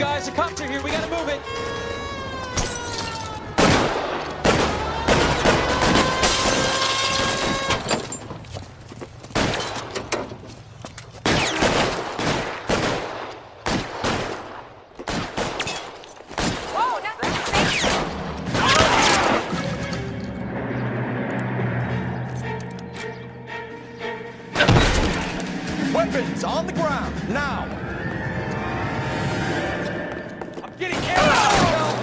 guys. The cops are here. We gotta move it. Weapons on the ground, now! I'm getting out!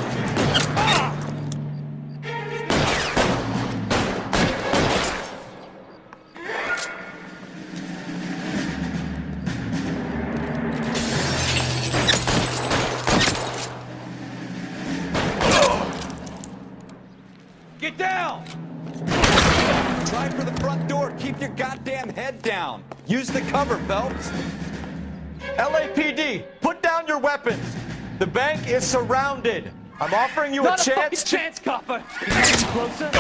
Get down! Try for the front door. Keep your goddamn head down. Use the cover, Phelps. LAPD, put down your weapons. The bank is surrounded. I'm offering you a chance. Chance, copper. Closer.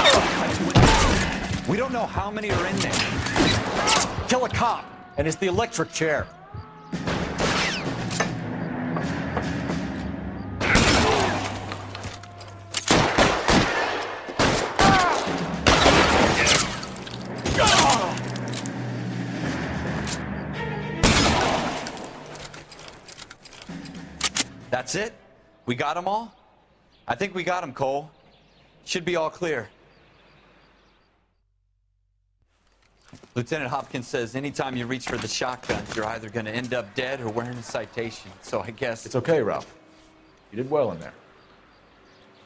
We don't know how many are in there. Kill a cop, and it's the electric chair. That's it? We got them all? I think we got them, Cole. Should be all clear. Lieutenant Hopkins says anytime you reach for the shotguns, you're either going to end up dead or wearing a citation. So I guess... It's okay, Ralph. You did well in there.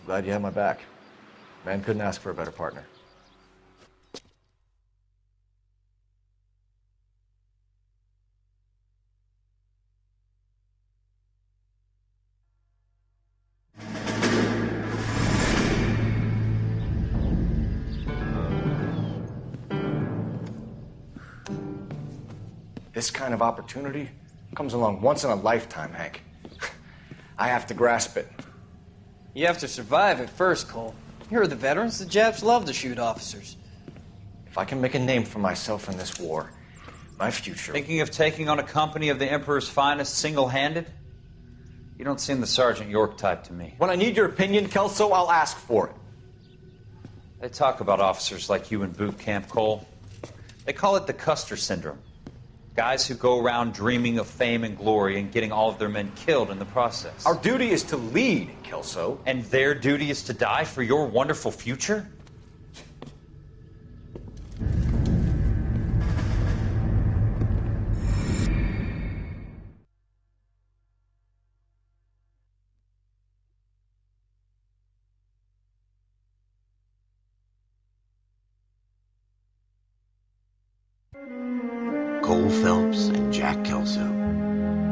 I'm glad you had my back. Man couldn't ask for a better partner. This kind of opportunity comes along once in a lifetime, Hank. I have to grasp it. You have to survive it first, Cole. Here are the veterans. The Japs love to shoot officers. If I can make a name for myself in this war, my future... Thinking of taking on a company of the Emperor's finest single-handed? You don't seem the Sergeant York type to me. When I need your opinion, Kelso, I'll ask for it. They talk about officers like you in boot camp, Cole. They call it the Custer Syndrome. Guys who go around dreaming of fame and glory and getting all of their men killed in the process. Our duty is to lead, Kelso. And their duty is to die for your wonderful future? Cole Phelps and Jack Kelso.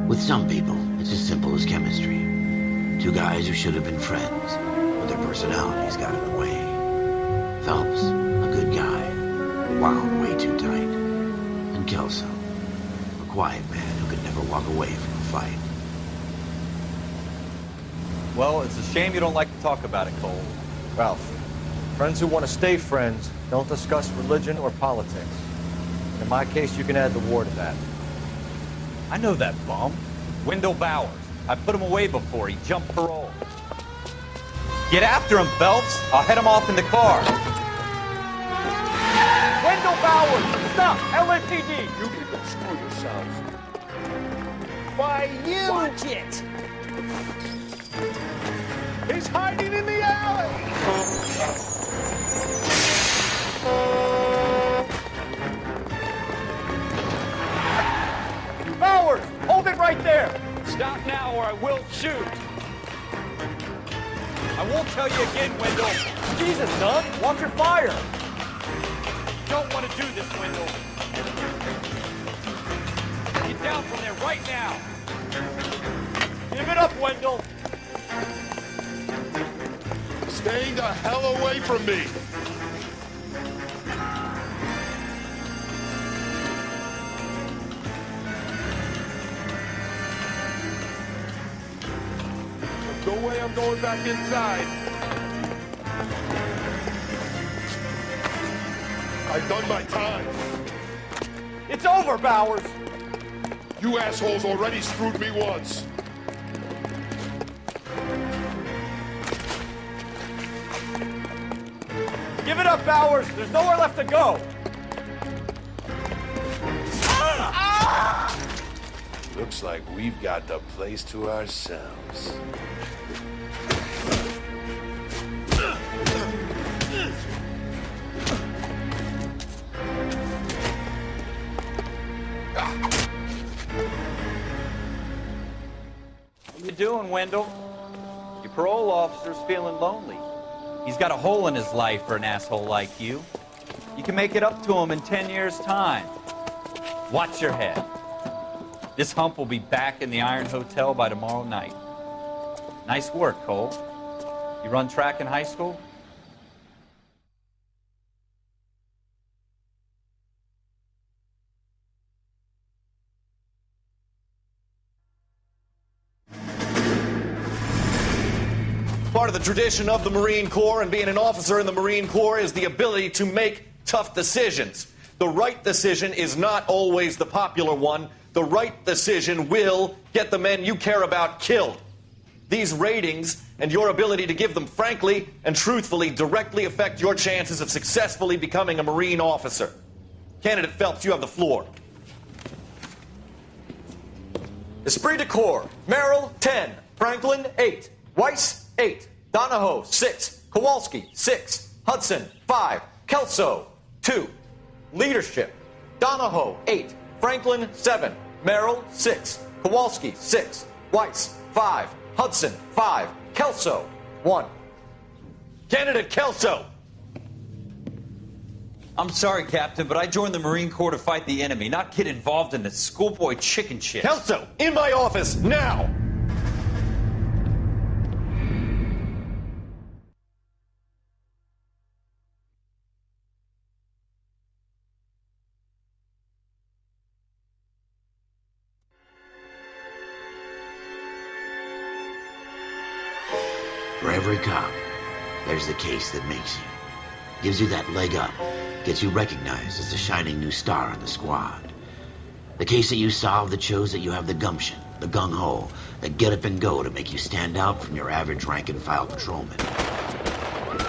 With some people, it's as simple as chemistry. Two guys who should have been friends, but their personalities got in the way. Phelps, a good guy, wound way too tight. And Kelso, a quiet man who could never walk away from a fight. Well, it's a shame you don't like to talk about it, Cole. Ralph, friends who want to stay friends don't discuss religion or politics. In my case, you can add the war to that. I know that bum. Wendell Bowers. I put him away before. He jumped parole. Get after him, Phelps. I'll head him off in the car. Wendell Bowers! Stop! LAPD! You people screw yourselves. Why, you! Watch it. He's hiding in the alley! Bowers! Hold it right there! Stop now or I will shoot! I won't tell you again, Wendell. Jesus, son! Watch your fire! Don't want to do this, Wendell. Get down from there right now! Give it up, Wendell! Stay the hell away from me! No way I'm going back inside. I've done my time. It's over, Bowers! You assholes already screwed me once. Give it up, Bowers! There's nowhere left to go! Looks like we've got the place to ourselves. What you doing, Wendell? Your parole officer's feeling lonely. He's got a hole in his life for an asshole like you. You can make it up to him in 10 years' time. Watch your head. This hump will be back in the Iron Hotel by tomorrow night. Nice work, Cole. You run track in high school? Part of the tradition of the Marine Corps and being an officer in the Marine Corps is the ability to make tough decisions. The right decision is not always the popular one. The right decision will get the men you care about killed. These ratings and your ability to give them frankly and truthfully directly affect your chances of successfully becoming a Marine officer. Candidate Phelps, you have the floor. Esprit de Corps, Merrill, 10. Franklin, 8. Weiss, 8. Donahoe, 6. Kowalski, 6. Hudson, 5. Kelso, 2. Leadership, Donahoe, 8. Franklin, 7. Merrill, 6. Kowalski, 6. Weiss, 5. Hudson, 5. Kelso, 1. Candidate Kelso. I'm sorry, Captain, but I joined the Marine Corps to fight the enemy, not get involved in the schoolboy chicken shit. Kelso, in my office, now! For every cop, there's the case that makes you. Gives you that leg up. Gets you recognized as the shining new star in the squad. The case that you solve that shows that you have the gumption, the gung-ho, the get up and go to make you stand out from your average rank-and-file patrolman.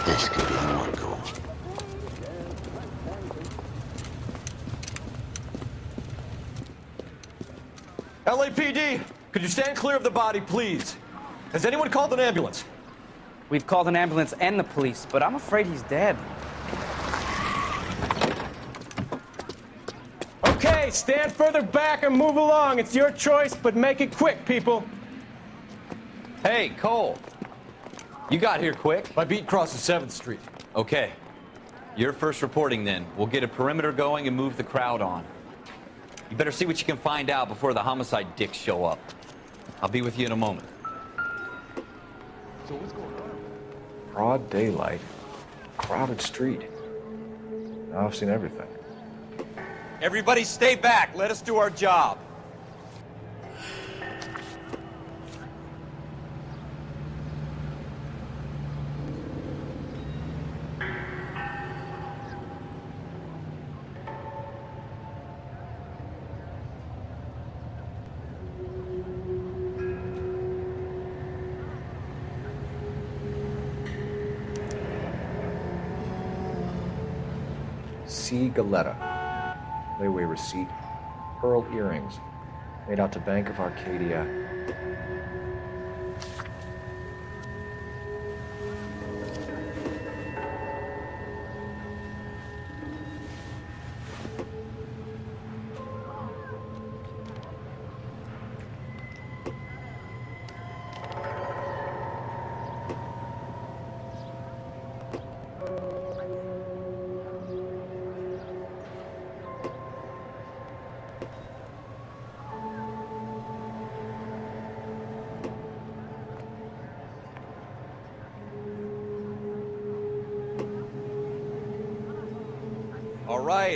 This could be the one, Cole. LAPD, could you stand clear of the body, please? Has anyone called an ambulance? We've called an ambulance and the police, but I'm afraid he's dead. Okay, stand further back and move along. It's your choice, but make it quick, people. Hey, Cole. You got here quick. My beat crosses 7th Street. Okay. You're first reporting then. We'll get a perimeter going and move the crowd on. You better see what you can find out before the homicide dicks show up. I'll be with you in a moment. So what's going on? Broad daylight, crowded street. Now I've seen everything. Everybody stay back. Let us do our job. C. Galetta. Layaway receipt. Pearl earrings. Made out to Bank of Arcadia.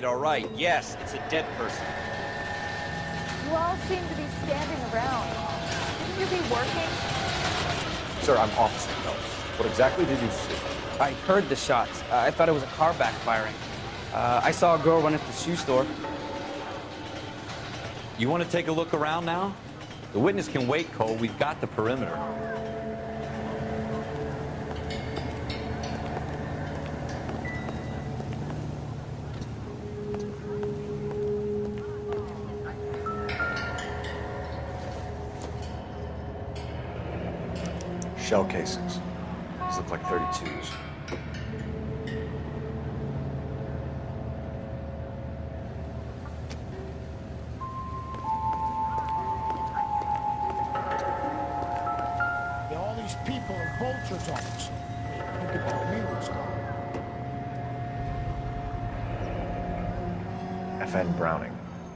All right. Yes, it's a dead person. You all seem to be standing around. Shouldn't you be working? Sir, I'm Officer Phelps. What exactly did you see? I heard the shots. I thought it was a car backfiring. I saw a girl run into the shoe store. You want to take a look around now? The witness can wait, Cole. We've got the perimeter. Shell casings. These look like 32s. All these people in Vulture's office. You can tell me what's going on. FN Browning.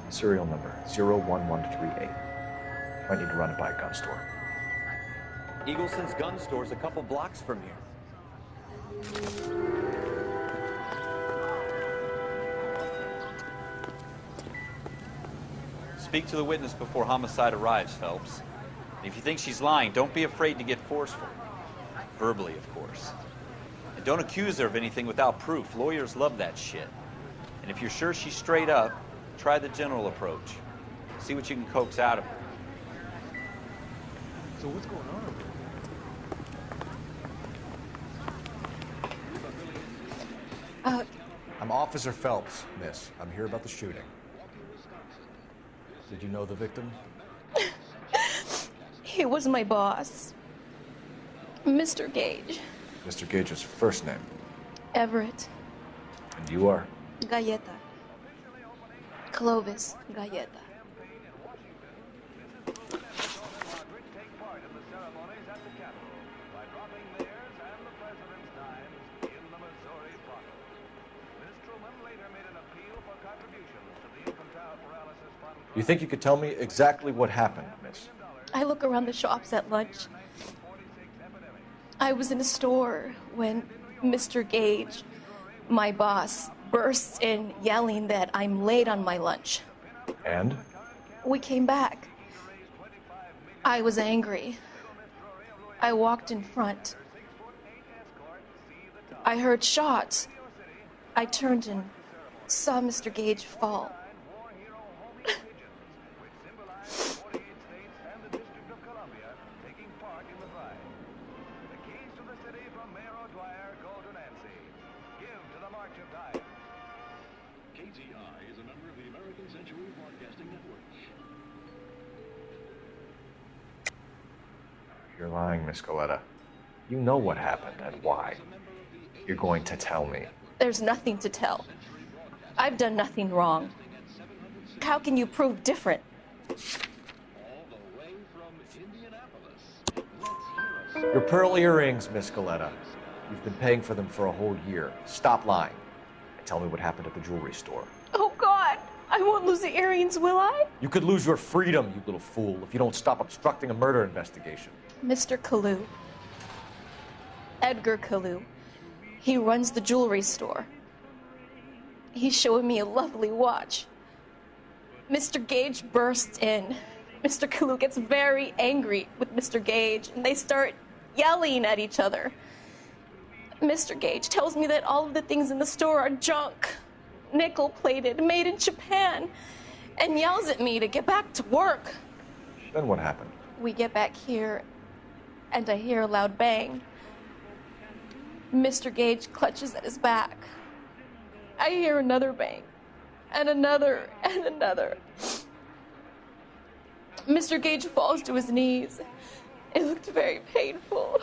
Serial number 01138. Might need to run it by a gun store. Eagleson's gun store's a couple blocks from here. Speak to the witness before homicide arrives, Phelps. And if you think she's lying, don't be afraid to get forceful. Verbally, of course. And don't accuse her of anything without proof. Lawyers love that shit. And if you're sure she's straight up, try the general approach. See what you can coax out of her. So what's going on? I'm Officer Phelps, miss. I'm here about the shooting. Did you know the victim? He was my boss, Mr. Gage. Mr. Gage's first name. Everett. And you are? Galleta. Clovis Galleta. You think you could tell me exactly what happened, miss? I look around the shops at lunch. I was in a store when Mr. Gage, my boss, bursts in yelling that I'm late on my lunch. And? We came back. I was angry. I walked in front. I heard shots. I turned and saw Mr. Gage fall. You're lying, Miss Galleta. You know what happened and why. You're going to tell me. There's nothing to tell. I've done nothing wrong. How can you prove different? Your pearl earrings, Miss Galleta. You've been paying for them for a whole year. Stop lying. And tell me what happened at the jewelry store. Oh, God! I won't lose the earrings, will I? You could lose your freedom, you little fool, if you don't stop obstructing a murder investigation. Mr. Kalu. Edgar Kalu. He runs the jewelry store. He's showing me a lovely watch. Mr. Gage bursts in. Mr. Kalu gets very angry with Mr. Gage, and they start yelling at each other. Mr. Gage tells me that all of the things in the store are junk, nickel-plated, made in Japan, and yells at me to get back to work. Then what happened? We get back here, and I hear a loud bang. Mr. Gage clutches at his back. I hear another bang, and another, and another. Mr. Gage falls to his knees. It looked very painful.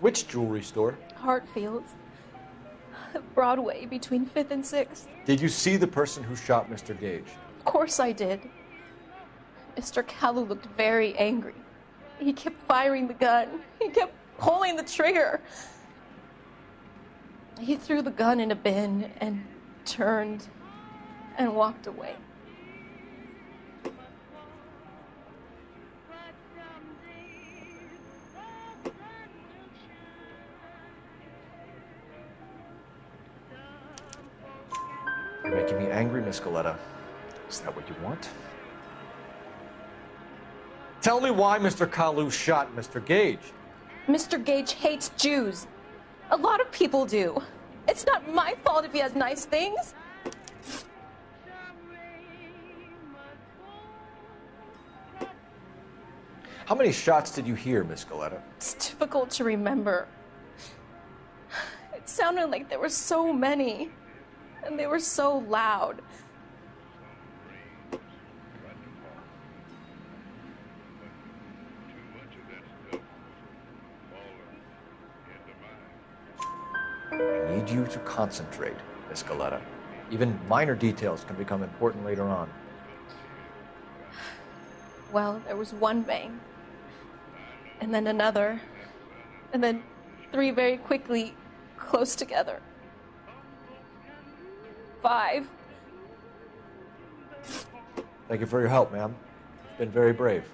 Which jewelry store? Hartfield's. Broadway, between 5th and 6th. Did you see the person who shot Mr. Gage? Of course I did. Mr. Kalu looked very angry. He kept firing the gun. He kept pulling the trigger. He threw the gun in a bin and turned and walked away. You're making me angry, Miss Galleta. Is that what you want? Tell me why Mr. Kalu shot Mr. Gage. Mr. Gage hates Jews. A lot of people do. It's not my fault if he has nice things. How many shots did you hear, Miss Galleta? It's difficult to remember. It sounded like there were so many. and they were so loud. I need you to concentrate, Miss Galetta. Even minor details can become important later on. Well, there was one bang, and then another, and then 3 very quickly, close together. 5. Thank you for your help, ma'am. You've been very brave.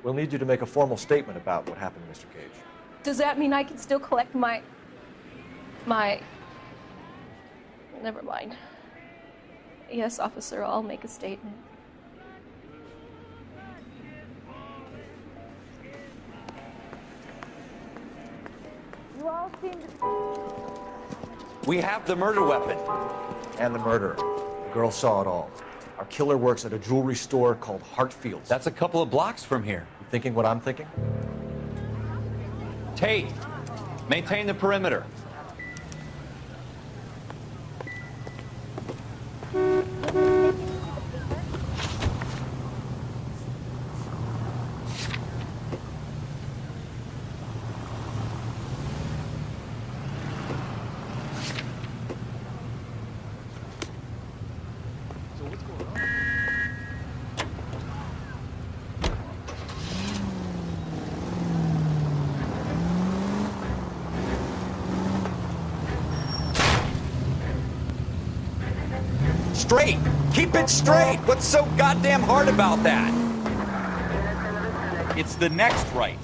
We'll need you to make a formal statement about what happened, Mr. Cage. Does that mean I can still collect my... Never mind. Yes, officer, I'll make a statement. You all seem to... We have the murder weapon. And the murderer. The girl saw it all. Our killer works at a jewelry store called Hartfield's. That's a couple of blocks from here. You thinking what I'm thinking? Tate, maintain the perimeter. Straight! Keep it straight! What's so goddamn hard about that? It's the next right.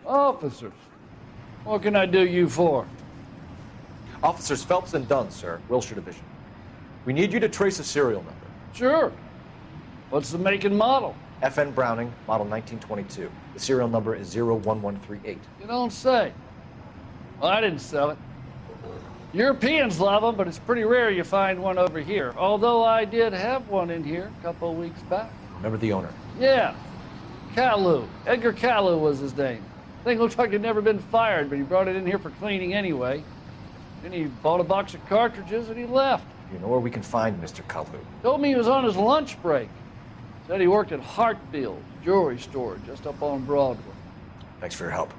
Officers, what can I do you for? Officers Phelps and Dunn, sir, Wilshire Division. We need you to trace a serial number. Sure. What's the make and model? FN Browning, model 1922. The serial number is 01138. You don't say. Well, I didn't sell it. Europeans love them, but it's pretty rare you find one over here. Although I did have one in here a couple of weeks back. Remember the owner? Yeah. Calu. Edgar Calu was his name. Thing looked like he'd never been fired, but he brought it in here for cleaning anyway. Then he bought a box of cartridges and he left. You know where we can find Mr. Calu? Told me he was on his lunch break. Said he worked at Hartfield's jewelry store just up on Broadway. Thanks for your help.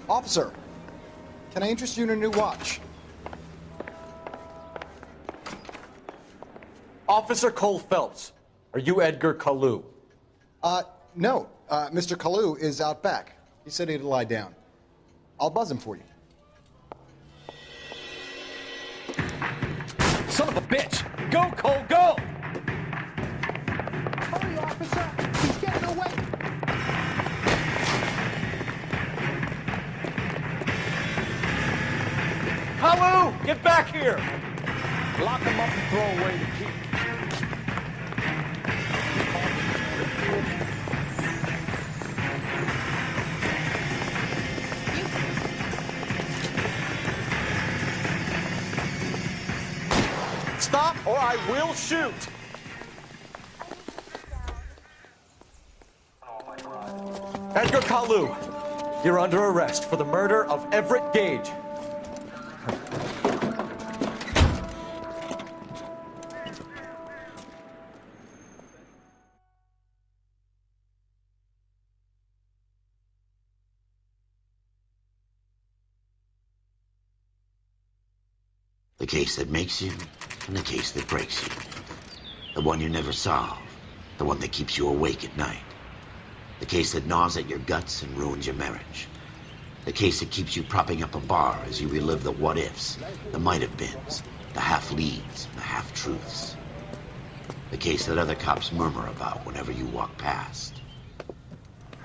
Officer, can I interest you in a new watch? Officer Cole Phelps, are you Edgar Kalu? No. Mr. Kalu is out back. He said he'd lie down. I'll buzz him for you. Son of a bitch! Go, Cole, go! Hurry, officer! He's getting away! Kalu, get back here! Lock him up and throw away the key. Stop or I will shoot! Edgar Kalu, you're under arrest for the murder of Everett Gage. The case that makes you, and the case that breaks you. The one you never solve, the one that keeps you awake at night. The case that gnaws at your guts and ruins your marriage. The case that keeps you propping up a bar as you relive the what-ifs, the might-have-beens, the half-leads, the half-truths. The case that other cops murmur about whenever you walk past.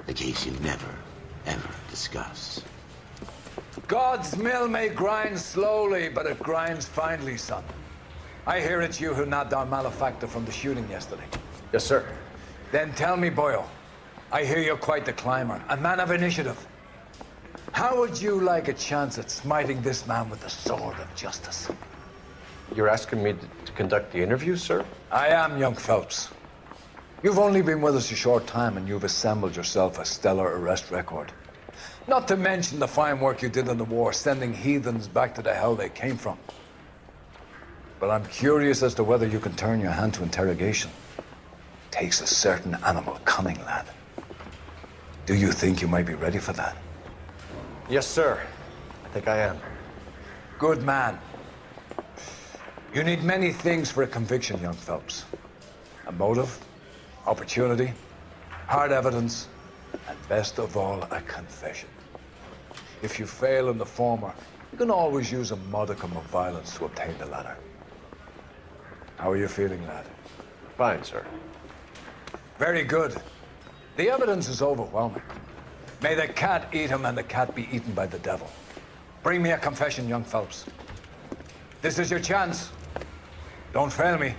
The case you never, ever discuss. God's mill may grind slowly, but it grinds finely, son. I hear it's you who nabbed our malefactor from the shooting yesterday. Yes, sir. Then tell me, Boyle, I hear you're quite the climber, a man of initiative. How would you like a chance at smiting this man with the sword of justice? You're asking me to conduct the interview, sir? I am, young Phelps. You've only been with us a short time, and you've assembled yourself a stellar arrest record. Not to mention the fine work you did in the war, sending heathens back to the hell they came from. But I'm curious as to whether you can turn your hand to interrogation. Takes a certain animal cunning, lad. Do you think you might be ready for that? Yes, sir. I think I am. Good man. You need many things for a conviction, young Phelps. A motive, opportunity, hard evidence, and best of all, a confession. If you fail in the former, you can always use a modicum of violence to obtain the latter. How are you feeling, lad? Fine, sir. Very good. The evidence is overwhelming. May the cat eat him and the cat be eaten by the devil. Bring me a confession, young Phelps. This is your chance. Don't fail me.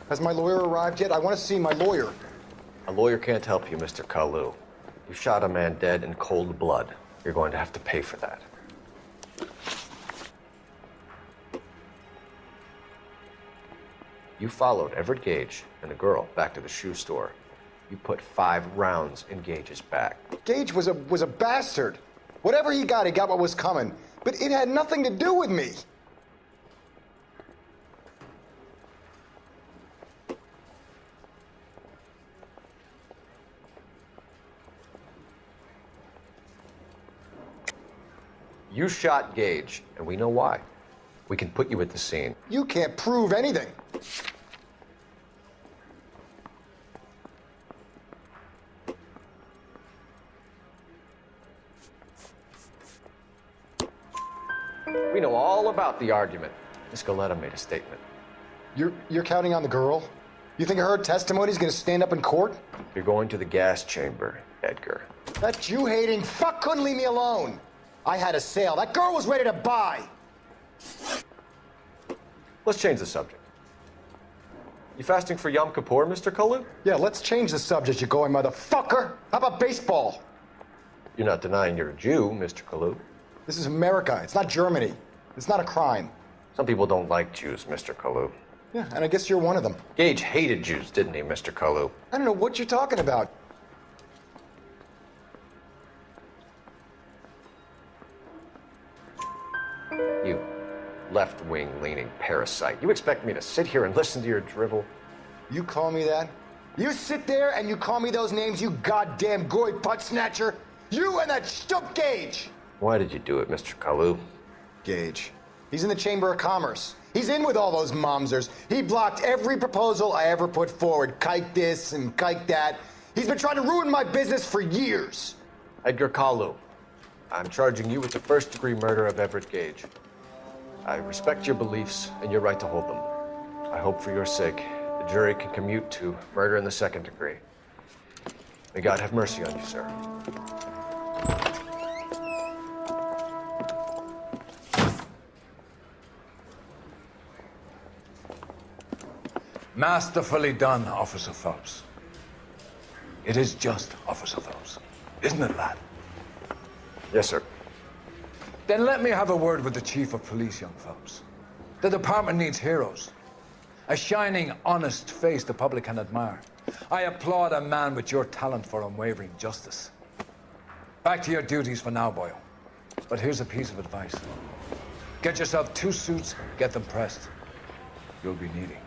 Has my lawyer arrived yet? I want to see my lawyer. A lawyer can't help you, Mr. Kalu. You shot a man dead in cold blood. You're going to have to pay for that. You followed Everett Gage and a girl back to the shoe store. You put 5 rounds in Gage's back. Gage was a bastard. Whatever he got what was coming. But it had nothing to do with me. You shot Gage, and we know why. We can put you at the scene. You can't prove anything. We know all about the argument. Miss Galetta made a statement. You're counting on the girl? You think her testimony's gonna stand up in court? You're going to the gas chamber, Edgar. That Jew-hating fuck couldn't leave me alone. I had a sale. That girl was ready to buy. Let's change the subject. You fasting for Yom Kippur, Mr. Kalu? Yeah, let's change the subject, you going motherfucker. How about baseball? You're not denying you're a Jew, Mr. Kalu. This is America. It's not Germany. It's not a crime. Some people don't like Jews, Mr. Kalu. Yeah, and I guess you're one of them. Gage hated Jews, didn't he, Mr. Kalu? I don't know what you're talking about. left-wing leaning parasite. You expect me to sit here and listen to your drivel? You call me that? You sit there and you call me those names, you goddamn goy butt snatcher? You and that stump Gage! Why did you do it, Mr. Kalu? Gage. He's in the Chamber of Commerce. He's in with all those momsers. He blocked every proposal I ever put forward. Kike this and kike that. He's been trying to ruin my business for years. Edgar Kalu, I'm charging you with the first-degree murder of Everett Gage. I respect your beliefs and your right to hold them. I hope for your sake the jury can commute to murder in the second degree. May God have mercy on you, sir. Masterfully done, Officer Phelps. It is just Officer Phelps, isn't it, lad? Yes, sir. Then let me have a word with the Chief of Police, young Phelps. The department needs heroes. A shining, honest face the public can admire. I applaud a man with your talent for unwavering justice. Back to your duties for now, boyo. But here's a piece of advice. Get yourself 2 suits, get them pressed. You'll be needing.